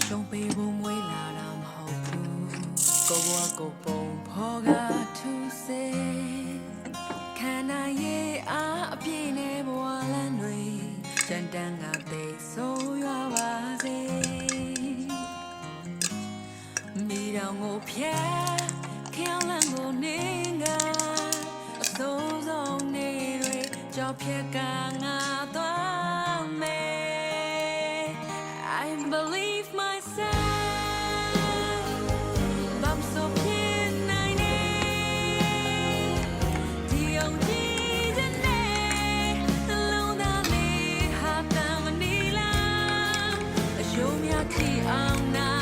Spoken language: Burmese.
ရှုံးပေးဖို့မွေးလာတာမဟုတ်ဘူးကိုဘွားကိုပုံဖော်ကထူးစေခန္ဓာရဲ့အားအပြည့်နဲ့ဘဝလမ်းတွေတန်တန်ကသိဆိုးရွာပါစေမိတော်ကိုဖျက်ခေါင်းလန်းကိုနေကအစိုးဆုံးနေတွေကြောက်ဖြက်ကငါသွားမယ် I believe myself I'm so pin nine the only the name alone that me have done a show me a key on now